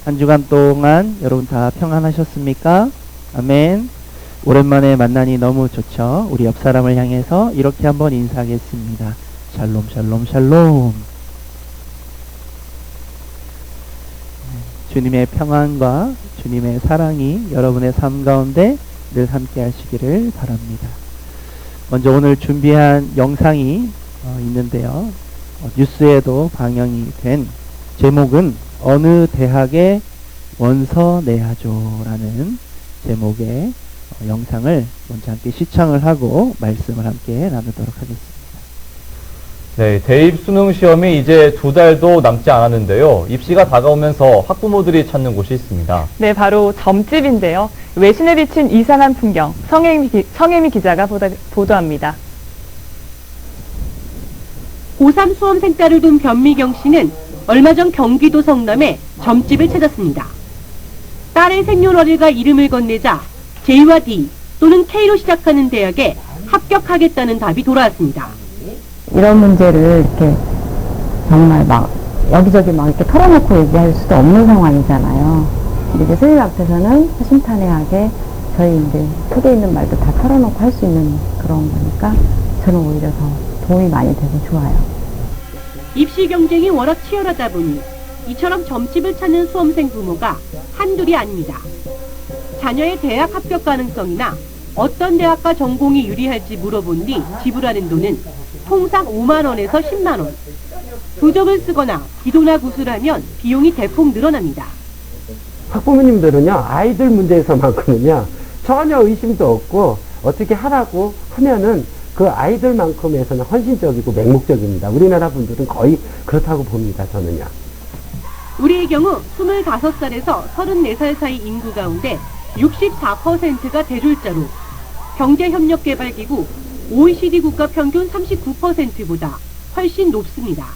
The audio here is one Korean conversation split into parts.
한 주간 동안 여러분 다 평안하셨습니까? 아멘. 오랜만에 만나니 너무 좋죠. 우리 옆 사람을 향해서 이렇게 한번 인사하겠습니다. 샬롬 샬롬 샬롬. 주님의 평안과 주님의 사랑이 여러분의 삶 가운데 늘 함께 하시기를 바랍니다. 먼저 오늘 준비한 영상이 있는데요. 뉴스에도 방영이 된 제목은 어느 대학의 원서 내야죠 라는 제목의 영상을 먼저 함께 시청을 하고 말씀을 함께 나누도록 하겠습니다. 네, 대입 수능 시험이 이제 2달도 남지 않았는데요. 입시가 다가오면서 학부모들이 찾는 곳이 있습니다. 네, 바로 점집인데요. 외신에 비친 이상한 풍경, 성혜미 기자가 보도합니다. 고3 수험생 딸을 둔 변미경 씨는 얼마 전 경기도 성남에 점집을 찾았습니다. 딸의 생년월일과 이름을 건네자 J와 D 또는 K로 시작하는 대학에 합격하겠다는 답이 돌아왔습니다. 이런 문제를 이렇게 정말 막 여기저기 막 이렇게 털어놓고 얘기할 수도 없는 상황이잖아요. 근데 이제 선생님 앞에서는 허심탄회하게 저희 이제 속에 있는 말도 다 털어놓고 할 수 있는 그런 거니까 저는 오히려 더 도움이 많이 돼서 좋아요. 입시 경쟁이 워낙 치열하다 보니 이처럼 점집을 찾는 수험생 부모가 한둘이 아닙니다. 자녀의 대학 합격 가능성이나 어떤 대학과 전공이 유리할지 물어본 뒤 지불하는 돈은 통상 5만 원에서 10만 원. 부적을 쓰거나 기도나 구슬하면 비용이 대폭 늘어납니다. 학부모님들은요, 아이들 문제에서만큼은요, 전혀 의심도 없고 어떻게 하라고 하면은 그 아이들만큼에서는 헌신적이고 맹목적입니다. 우리나라 분들은 거의 그렇다고 봅니다, 저는요. 우리의 경우 25살에서 34살 사이 인구 가운데 64%가 대졸자로 경제협력개발기구 OECD 국가 평균 39%보다 훨씬 높습니다.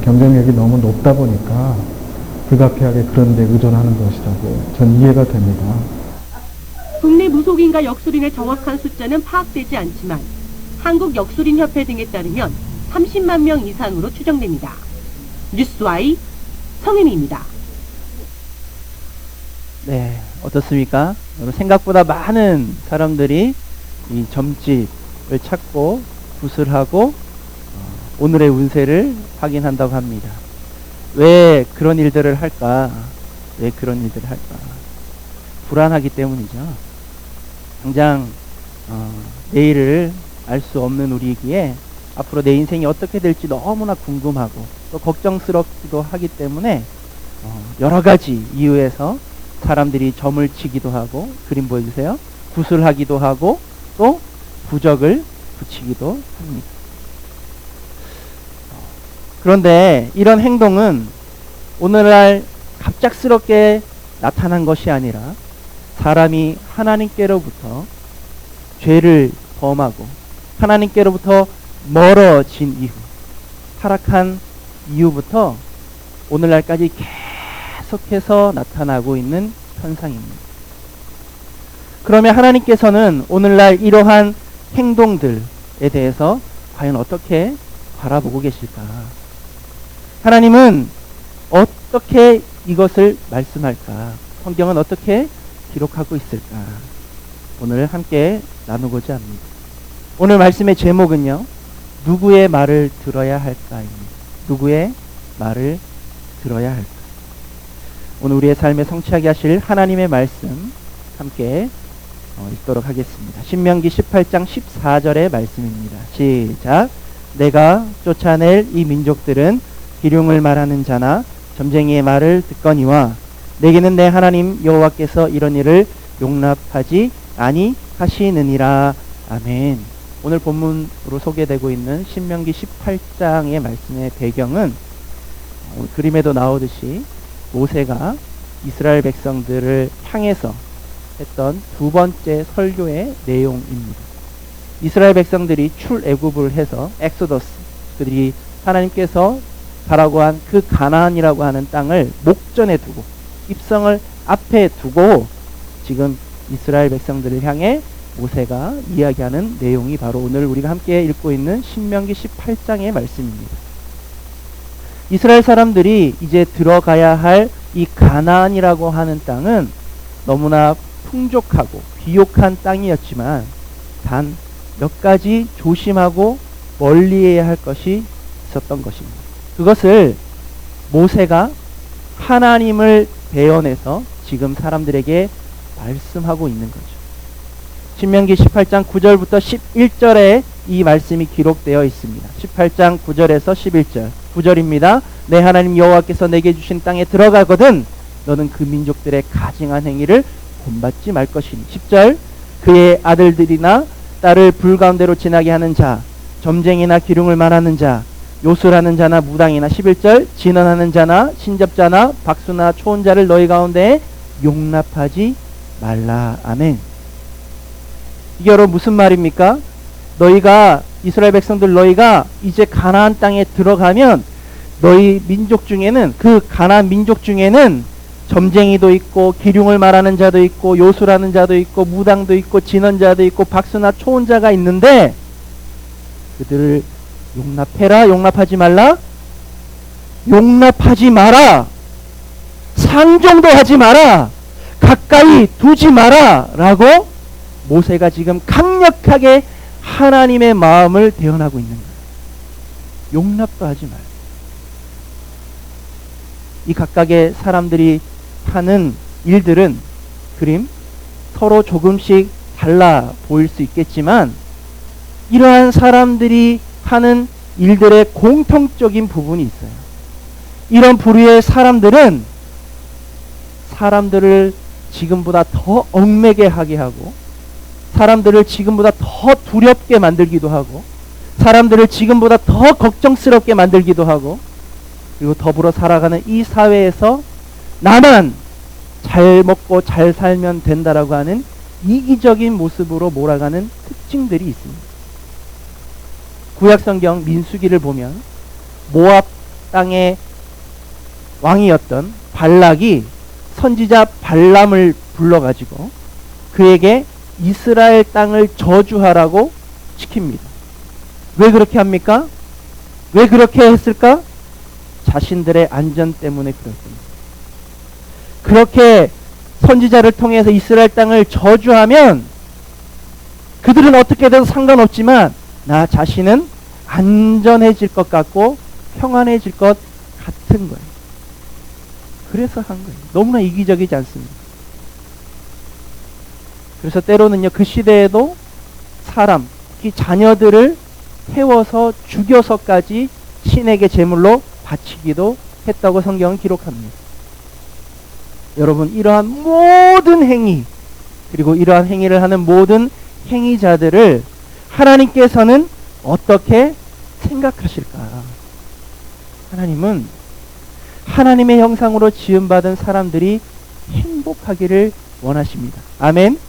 경쟁력이 너무 높다 보니까 불가피하게 그런 데 의존하는 것이라고 전 이해가 됩니다. 국내 무속인과 역술인의 정확한 숫자는 파악되지 않지만 한국역술인협회 등에 따르면 30만 명 이상으로 추정됩니다. 뉴스와이 성혜미입니다. 네, 어떻습니까? 생각보다 많은 사람들이 이 점집을 찾고 구슬하고 오늘의 운세를 확인한다고 합니다. 왜 그런 일들을 할까? 왜 그런 일들을 할까? 불안하기 때문이죠. 당장 내일을 알 수 없는 우리이기에 앞으로 내 인생이 어떻게 될지 너무나 궁금하고 또 걱정스럽기도 하기 때문에 여러 가지 이유에서 사람들이 점을 치기도 하고, 그림 보여주세요. 구슬하기도 하고 또 부적을 붙이기도 합니다. 그런데 이런 행동은 오늘날 갑작스럽게 나타난 것이 아니라 사람이 하나님께로부터 죄를 범하고 하나님께로부터 멀어진 이후, 타락한 이후부터 오늘날까지 계속해서 나타나고 있는 현상입니다. 그러면 하나님께서는 오늘날 이러한 행동들에 대해서 과연 어떻게 바라보고 계실까? 하나님은 어떻게 이것을 말씀할까? 성경은 어떻게 기록하고 있을까? 오늘 함께 나누고자 합니다. 오늘 말씀의 제목은요, 누구의 말을 들어야 할까입니다. 누구의 말을 들어야 할까? 오늘 우리의 삶에 성취하게 하실 하나님의 말씀 함께 읽도록 하겠습니다. 신명기 18장 14절의 말씀입니다. 시작. 내가 쫓아낼 이 민족들은 기륭을 말하는 자나 점쟁이의 말을 듣거니와 내게는 내 하나님 여호와께서 이런 일을 용납하지 아니하시느니라. 아멘. 오늘 본문으로 소개되고 있는 신명기 18장의 말씀의 배경은 그림에도 나오듯이 모세가 이스라엘 백성들을 향해서 했던 두 번째 설교의 내용입니다. 이스라엘 백성들이 출애굽을 해서 엑소더스, 그들이 하나님께서 가라고 한 그 가나안이라고 하는 땅을 목전에 두고 입성을 앞에 두고 지금 이스라엘 백성들을 향해 모세가 이야기하는 내용이 바로 오늘 우리가 함께 읽고 있는 신명기 18장의 말씀입니다. 이스라엘 사람들이 이제 들어가야 할 이 가나안이라고 하는 땅은 너무나 풍족하고 비옥한 땅이었지만 단 몇 가지 조심하고 멀리해야 할 것이 있었던 것입니다. 그것을 모세가 하나님을 대언해서 지금 사람들에게 말씀하고 있는 거죠. 신명기 18장 9절부터 11절에 이 말씀이 기록되어 있습니다. 18장 9절에서 11절. 9절입니다. 내 하나님 여호와께서 내게 주신 땅에 들어가거든 너는 그 민족들의 가증한 행위를 본받지 말 것이니. 10절. 그의 아들들이나 딸을 불 가운데로 지나게 하는 자, 점쟁이나 기륭을 말하는 자, 요술하는 자나 무당이나. 11절. 진언하는 자나 신접자나 박수나 초혼자를 너희 가운데 용납하지 말라. 아멘. 이게 여러분 무슨 말입니까? 너희가 이스라엘 백성들 너희가 이제 가나안 땅에 들어가면 너희 민족 중에는 그 가나안 민족 중에는 점쟁이도 있고 기륭을 말하는 자도 있고 요술하는 자도 있고 무당도 있고 진언자도 있고 박수나 초혼자가 있는데 그들을 용납해라. 용납하지 말라. 용납하지 마라. 상종도 하지 마라. 가까이 두지 마라. 라고 모세가 지금 강력하게 하나님의 마음을 대언하고 있는 거예요. 용납도 하지 말라. 이 각각의 사람들이 하는 일들은 그림 서로 조금씩 달라 보일 수 있겠지만 이러한 사람들이 하는 일들의 공통적인 부분이 있어요. 이런 부류의 사람들은 사람들을 지금보다 더 얽매게 하게 하고 사람들을 지금보다 더 두렵게 만들기도 하고 사람들을 지금보다 더 걱정스럽게 만들기도 하고 그리고 더불어 살아가는 이 사회에서 나만 잘 먹고 잘 살면 된다라고 하는 이기적인 모습으로 몰아가는 특징들이 있습니다. 구약성경 민수기를 보면 모압 땅의 왕이었던 발락이 선지자 발람을 불러가지고 그에게 이스라엘 땅을 저주하라고 시킵니다. 왜 그렇게 합니까? 왜 그렇게 했을까? 자신들의 안전 때문에 그렇습니다. 그렇게 선지자를 통해서 이스라엘 땅을 저주하면 그들은 어떻게 돼도 상관없지만 나 자신은 안전해질 것 같고 평안해질 것 같은 거예요. 그래서 한 거예요. 너무나 이기적이지 않습니까? 그래서 때로는요, 그 시대에도 사람, 특히 자녀들을 태워서 죽여서까지 신에게 제물로 바치기도 했다고 성경은 기록합니다. 여러분, 이러한 모든 행위, 그리고 이러한 행위를 하는 모든 행위자들을 하나님께서는 어떻게 생각하실까? 하나님은 하나님의 형상으로 지음받은 사람들이 행복하기를 원하십니다. 아멘.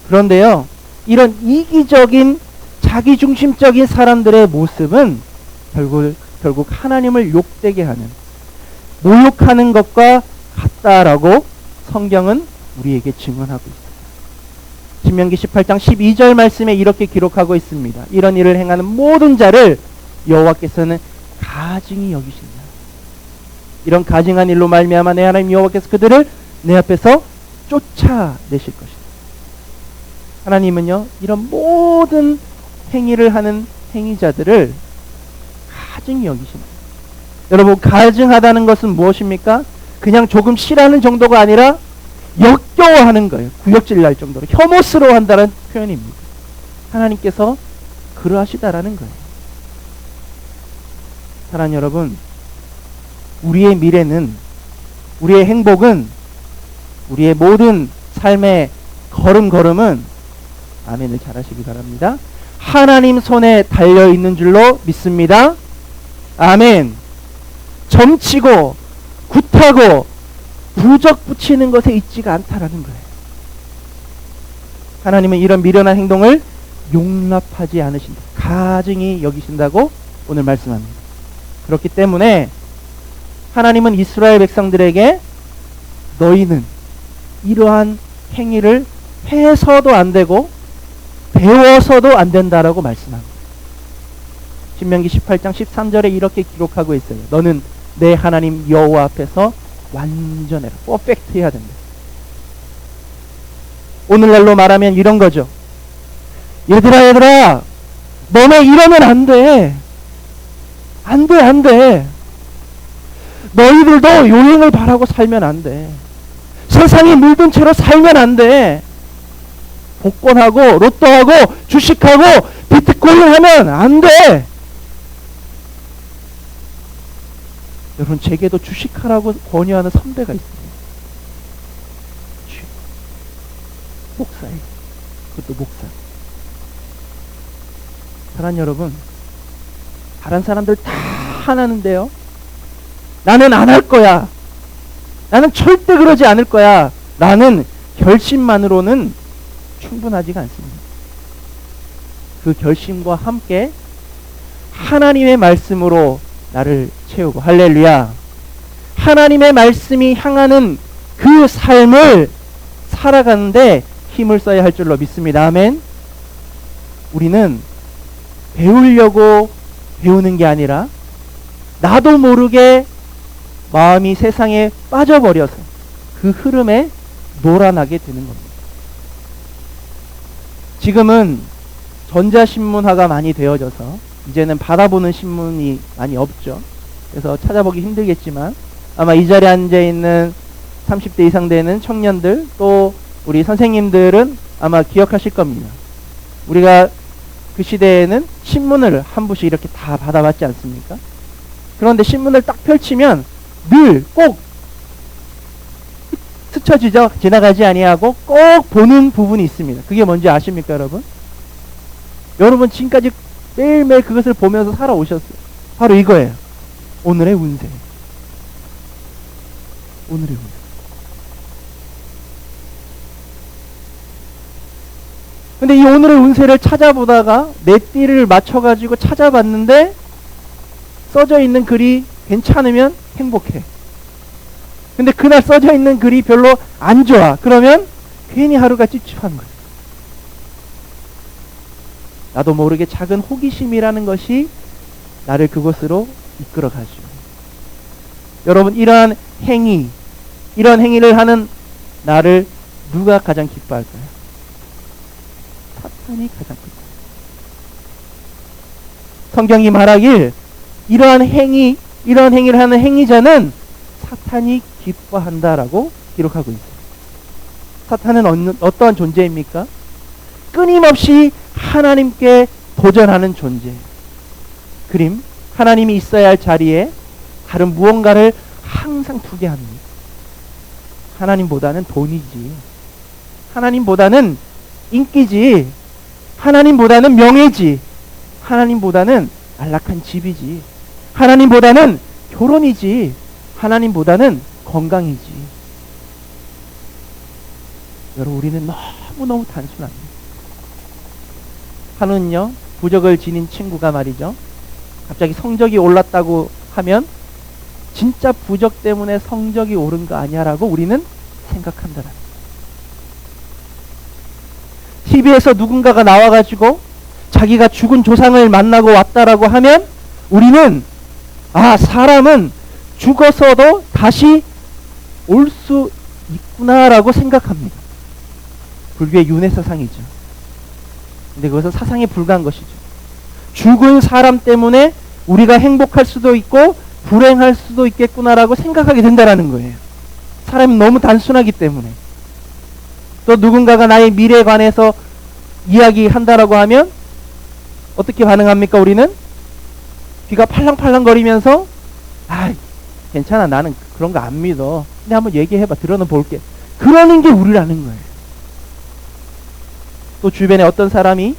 그런데요, 이런 이기적인 자기중심적인 사람들의 모습은 결국 하나님을 욕되게 하는, 모욕하는 것과 같다라고 성경은 우리에게 증언하고 있습니다. 신명기 18장 12절 말씀에 이렇게 기록하고 있습니다. 이런 일을 행하는 모든 자를 여호와께서는 가증히 여기신다. 이런 가증한 일로 말미암아 내 하나님 여호와께서 그들을 내 앞에서 쫓아내실 것이다. 하나님은요, 이런 모든 행위를 하는 행위자들을 가증히 여기십니다. 여러분, 가증하다는 것은 무엇입니까? 그냥 조금 싫어하는 정도가 아니라 역겨워하는 거예요. 구역질 날 정도로 혐오스러워한다는 표현입니다. 하나님께서 그러하시다라는 거예요. 사랑하는 여러분, 우리의 미래는, 우리의 행복은, 우리의 모든 삶의 걸음걸음은, 아멘을 잘하시기 바랍니다, 하나님 손에 달려있는 줄로 믿습니다. 아멘. 점치고 굿하고 부적 붙이는 것에 있지가 않다라는 거예요. 하나님은 이런 미련한 행동을 용납하지 않으신다. 가증히 여기신다고 오늘 말씀합니다. 그렇기 때문에 하나님은 이스라엘 백성들에게 너희는 이러한 행위를 해서도 안 되고 배워서도 안 된다라고 말씀합니다. 신명기 18장 13절에 이렇게 기록하고 있어요. 너는 내 하나님 여호와 앞에서 완전해라. 퍼펙트 해야 된다. 오늘날로 말하면 이런 거죠. 얘들아, 너네 이러면 안 돼. 안 돼. 너희들도 요행을 바라고 살면 안 돼. 세상에 물든 채로 살면 안 돼. 복권하고 로또하고 주식하고 비트코인 하면 안 돼. 여러분, 제게도 주식하라고 권유하는 선배가 있습니다. 목사예요. 그것도 목사. 사랑하는 여러분, 다른 사람들 다 하나는데요, 나는 안 할 거야. 나는 절대 그러지 않을 거야. 라는 결심만으로는 충분하지가 않습니다. 그 결심과 함께 하나님의 말씀으로 나를 채우고, 할렐루야, 하나님의 말씀이 향하는 그 삶을 살아가는데 힘을 써야 할 줄로 믿습니다. 아멘. 우리는 배우려고 배우는 게 아니라 나도 모르게 마음이 세상에 빠져버려서 그 흐름에 놀아나게 되는 겁니다. 지금은 전자신문화가 많이 되어져서 이제는 받아보는 신문이 많이 없죠. 그래서 찾아보기 힘들겠지만 아마 이 자리에 앉아있는 30대 이상 되는 청년들, 또 우리 선생님들은 아마 기억하실 겁니다. 우리가 그 시대에는 신문을 한 부씩 이렇게 다 받아봤지 않습니까? 그런데 신문을 딱 펼치면 늘 꼭 스쳐 지나가지 아니하고 꼭 보는 부분이 있습니다. 그게 뭔지 아십니까, 여러분? 여러분 지금까지 매일매일 그것을 보면서 살아오셨어요. 바로 이거예요. 오늘의 운세. 오늘의 운세. 근데 이 오늘의 운세를 찾아보다가 내 띠를 맞춰가지고 찾아봤는데 써져 있는 글이 괜찮으면 행복해. 근데 그날 써져 있는 글이 별로 안 좋아. 그러면 괜히 하루가 찝찝한 거예요. 나도 모르게 작은 호기심이라는 것이 나를 그곳으로 이끌어가죠. 여러분, 이러한 행위를 하는 나를 누가 가장 기뻐할까요? 사탄이 가장 기뻐요. 성경이 말하길 이러한 행위를 하는 행위자는 사탄이 기뻐한다라고 기록하고 있어요. 사탄은 어떠한 존재입니까? 끊임없이 하나님께 도전하는 존재. 그림, 하나님이 있어야 할 자리에 다른 무언가를 항상 두게 합니다. 하나님보다는 돈이지, 하나님보다는 인기지, 하나님보다는 명예지, 하나님보다는 안락한 집이지, 하나님보다는 결혼이지, 하나님보다는 건강이지. 여러분, 우리는 너무너무 단순합니다. 한우는요, 부적을 지닌 친구가 말이죠, 갑자기 성적이 올랐다고 하면 진짜 부적 때문에 성적이 오른 거 아니야라고 우리는 생각한다라. TV에서 누군가가 나와가지고 자기가 죽은 조상을 만나고 왔다라고 하면 우리는 사람은 죽어서도 다시 올 수 있구나라고 생각합니다. 불교의 윤회 사상이죠. 근데 그것은 사상에 불과한 것이죠. 죽은 사람 때문에 우리가 행복할 수도 있고 불행할 수도 있겠구나라고 생각하게 된다라는 거예요. 사람이 너무 단순하기 때문에. 또 누군가가 나의 미래에 관해서 이야기한다라고 하면 어떻게 반응합니까? 우리는 귀가 팔랑팔랑 거리면서 괜찮아, 나는 그런 거 안 믿어, 근데 한번 얘기해봐, 들어는 볼게, 그러는 게 우리라는 거예요. 또 주변에 어떤 사람이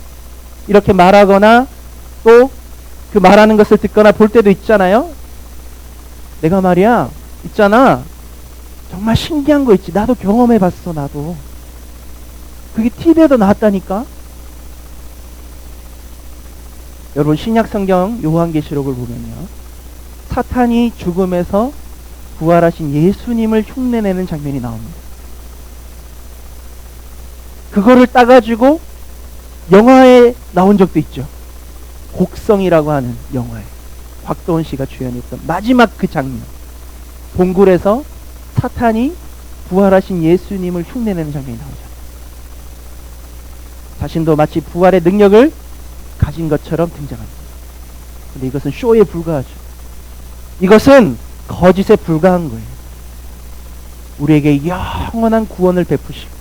이렇게 말하거나 또 그 말하는 것을 듣거나 볼 때도 있잖아요. 내가 말이야, 있잖아, 정말 신기한 거 있지, 나도 경험해봤어. 나도 그게 TV에도 나왔다니까. 여러분, 신약성경 요한계시록을 보면요, 사탄이 죽음에서 부활하신 예수님을 흉내내는 장면이 나옵니다. 그거를 따가지고 영화에 나온 적도 있죠. 곡성이라고 하는 영화에 곽도원 씨가 주연했던 마지막 그 장면, 동굴에서 사탄이 부활하신 예수님을 흉내내는 장면이 나오잖아요. 자신도 마치 부활의 능력을 가진 것처럼 등장합니다. 근데 이것은 쇼에 불과하죠. 이것은 거짓에 불과한 거예요. 우리에게 영원한 구원을 베푸시고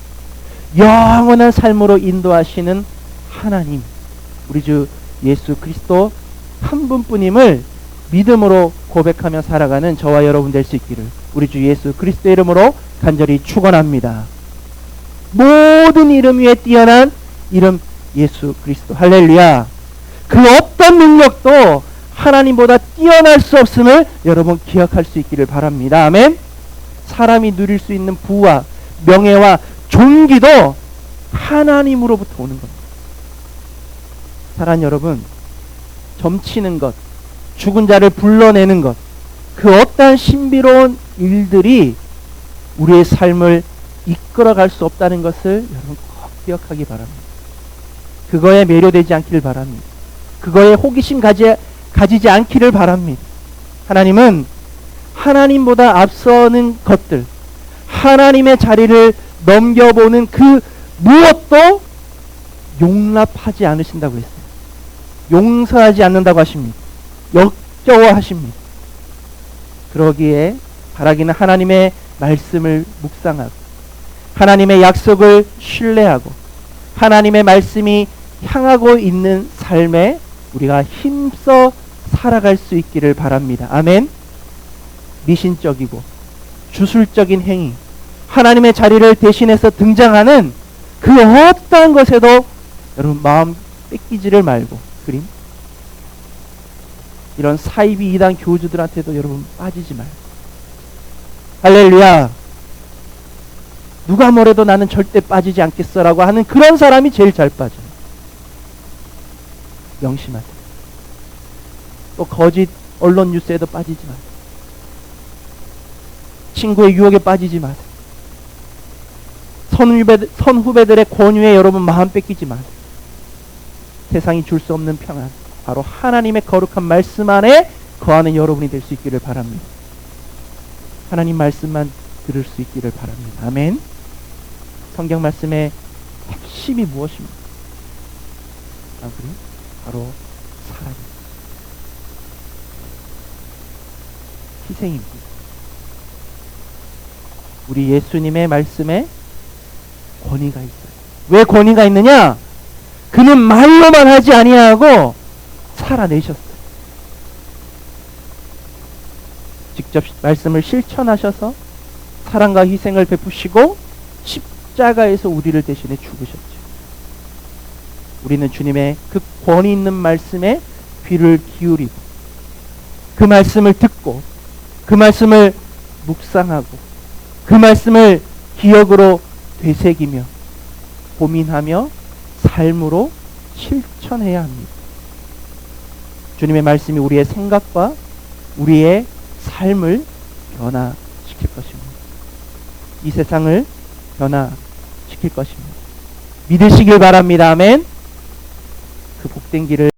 영원한 삶으로 인도하시는 하나님, 우리 주 예수 그리스도 한 분뿐임을 믿음으로 고백하며 살아가는 저와 여러분 될 수 있기를 우리 주 예수 그리스도의 이름으로 간절히 축원합니다. 모든 이름 위에 뛰어난 이름 예수 그리스도. 할렐루야. 그 어떤 능력도 하나님보다 뛰어날 수 없음을 여러분 기억할 수 있기를 바랍니다. 아멘. 사람이 누릴 수 있는 부와 명예와 존귀도 하나님으로부터 오는 겁니다. 사랑하는 여러분, 점치는 것, 죽은 자를 불러내는 것, 그 어떠한 신비로운 일들이 우리의 삶을 이끌어갈 수 없다는 것을 여러분 꼭 기억하기 바랍니다. 그거에 매료되지 않기를 바랍니다. 그거에 호기심 가지지 않기를 바랍니다. 하나님은 하나님보다 앞서는 것들, 하나님의 자리를 넘겨보는 그 무엇도 용납하지 않으신다고 했어요. 용서하지 않는다고 하십니다. 역겨워하십니다. 그러기에 바라기는 하나님의 말씀을 묵상하고 하나님의 약속을 신뢰하고 하나님의 말씀이 향하고 있는 삶에 우리가 힘써 살아갈 수 있기를 바랍니다. 아멘. 미신적이고 주술적인 행위, 하나님의 자리를 대신해서 등장하는 그 어떠한 것에도 여러분 마음 뺏기지를 말고, 그림 이런 사이비 이단 교주들한테도 여러분 빠지지 말고, 할렐루야. 누가 뭐래도 나는 절대 빠지지 않겠어라고 하는 그런 사람이 제일 잘 빠져요. 명심하세요. 또 거짓 언론 뉴스에도 빠지지 마세요. 친구의 유혹에 빠지지 마세요. 선후배들의 권유에 여러분 마음 뺏기지 마세요. 세상이 줄 수 없는 평안, 바로 하나님의 거룩한 말씀 안에 거하는 여러분이 될 수 있기를 바랍니다. 하나님 말씀만 들을 수 있기를 바랍니다. 아멘. 성경 말씀의 핵심이 무엇입니까? 그래요? 바로 사랑입니다. 희생입니다. 우리 예수님의 말씀에 권위가 있어요. 왜 권위가 있느냐? 그는 말로만 하지 아니하고 살아내셨어요. 직접 말씀을 실천하셔서 사랑과 희생을 베푸시고 십자가에서 우리를 대신해 죽으셨죠. 우리는 주님의 그 권위 있는 말씀에 귀를 기울이고 그 말씀을 듣고 그 말씀을 묵상하고 그 말씀을 기억으로 되새기며 고민하며 삶으로 실천해야 합니다. 주님의 말씀이 우리의 생각과 우리의 삶을 변화시킬 것입니다. 이 세상을 변화시킬 것입니다. 믿으시길 바랍니다. 아멘. 그 복된 길을